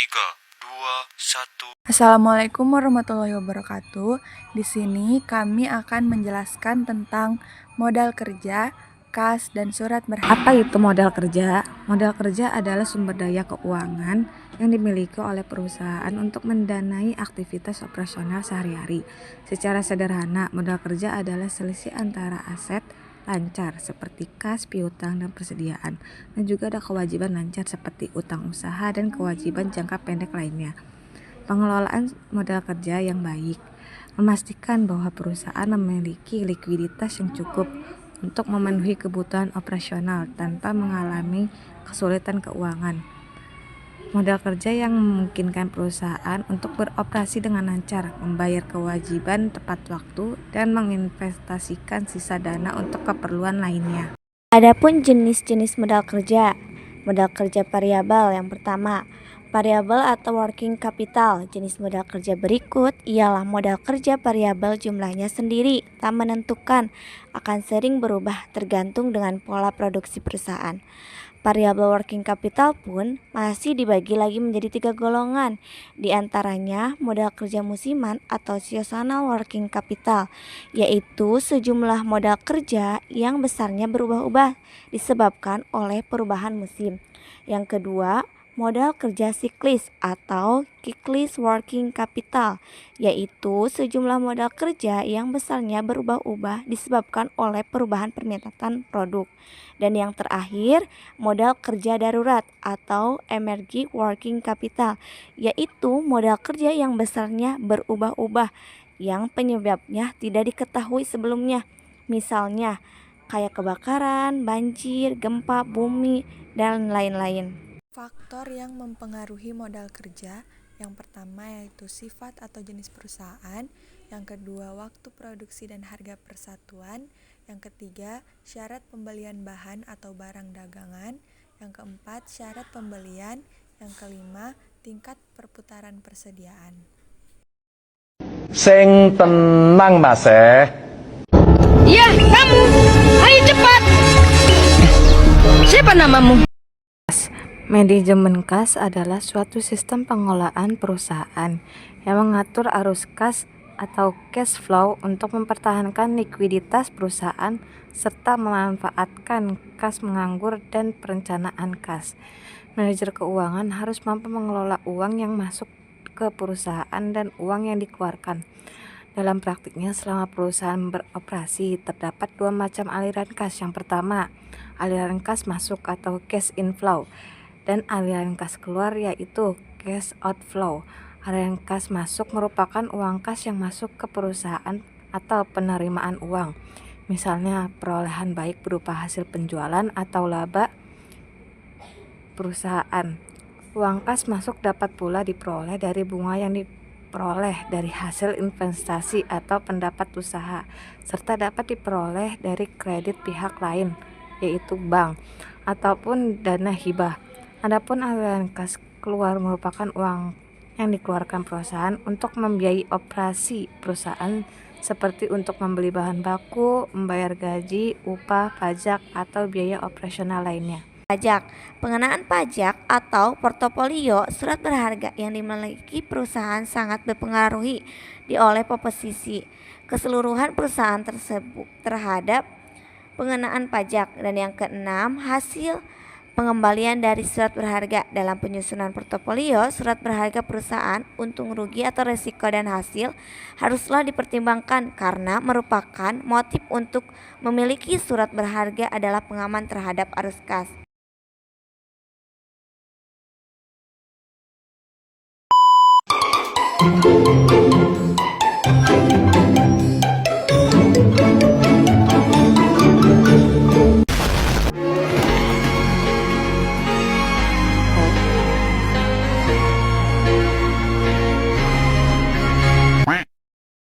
3, 2, 1. Assalamualaikum warahmatullahi wabarakatuh. Di sini kami akan menjelaskan tentang modal kerja, kas, dan surat berharga. Apa itu modal kerja? Modal kerja adalah sumber daya keuangan yang dimiliki oleh perusahaan untuk mendanai aktivitas operasional sehari-hari. Secara sederhana, modal kerja adalah selisih antara aset lancar seperti kas, piutang, dan persediaan, dan juga ada kewajiban lancar seperti utang usaha dan kewajiban jangka pendek lainnya. Pengelolaan modal kerja yang baik memastikan bahwa perusahaan memiliki likuiditas yang cukup untuk memenuhi kebutuhan operasional tanpa mengalami kesulitan keuangan. Modal kerja yang memungkinkan perusahaan untuk beroperasi dengan lancar, membayar kewajiban tepat waktu, dan menginvestasikan sisa dana untuk keperluan lainnya. Adapun jenis-jenis modal kerja variabel yang pertama, variabel atau working capital. Jenis modal kerja berikut ialah modal kerja variabel jumlahnya sendiri, tak menentukan, akan sering berubah tergantung dengan pola produksi perusahaan. Variabel working capital pun masih dibagi lagi menjadi 3 golongan, di antaranya modal kerja musiman atau seasonal working capital, yaitu sejumlah modal kerja yang besarnya berubah-ubah disebabkan oleh perubahan musim. Yang kedua, modal kerja siklis atau cyclic working capital, yaitu sejumlah modal kerja yang besarnya berubah-ubah disebabkan oleh perubahan permintaan produk. Dan yang terakhir, modal kerja darurat atau emergency working capital, yaitu modal kerja yang besarnya berubah-ubah yang penyebabnya tidak diketahui sebelumnya. Misalnya, kayak kebakaran, banjir, gempa bumi, dan lain-lain. Faktor yang mempengaruhi modal kerja yang pertama yaitu sifat atau jenis perusahaan, yang kedua waktu produksi dan harga persatuan, yang ketiga syarat pembelian bahan atau barang dagangan, yang keempat syarat pembelian, yang kelima tingkat perputaran persediaan. Sing tenang Mas. Ya, kamu. Ayo cepat. Siapa namamu? Manajemen kas adalah suatu sistem pengelolaan perusahaan yang mengatur arus kas atau cash flow untuk mempertahankan likuiditas perusahaan serta memanfaatkan kas menganggur dan perencanaan kas. Manajer keuangan harus mampu mengelola uang yang masuk ke perusahaan dan uang yang dikeluarkan. Dalam praktiknya, selama perusahaan beroperasi, terdapat 2 macam aliran kas. Yang pertama, aliran kas masuk atau cash inflow, dan aliran kas keluar yaitu cash outflow. Aliran kas masuk merupakan uang kas yang masuk ke perusahaan atau penerimaan uang, misalnya perolehan baik berupa hasil penjualan atau laba perusahaan. Uang kas masuk dapat pula diperoleh dari bunga yang diperoleh dari hasil investasi atau pendapat usaha, serta dapat diperoleh dari kredit pihak lain, yaitu bank, ataupun dana hibah. Adapun aliran kas keluar merupakan uang yang dikeluarkan perusahaan untuk membiayai operasi perusahaan seperti untuk membeli bahan baku, membayar gaji, upah, pajak, atau biaya operasional lainnya. Pajak. Pengenaan pajak atau portofolio surat berharga yang dimiliki perusahaan sangat dipengaruhi oleh posisi keseluruhan perusahaan tersebut terhadap pengenaan pajak. Dan yang keenam, hasil pengembalian dari surat berharga. Dalam penyusunan portofolio surat berharga perusahaan, untung rugi atau resiko dan hasil haruslah dipertimbangkan karena merupakan motif untuk memiliki surat berharga adalah pengaman terhadap arus kas.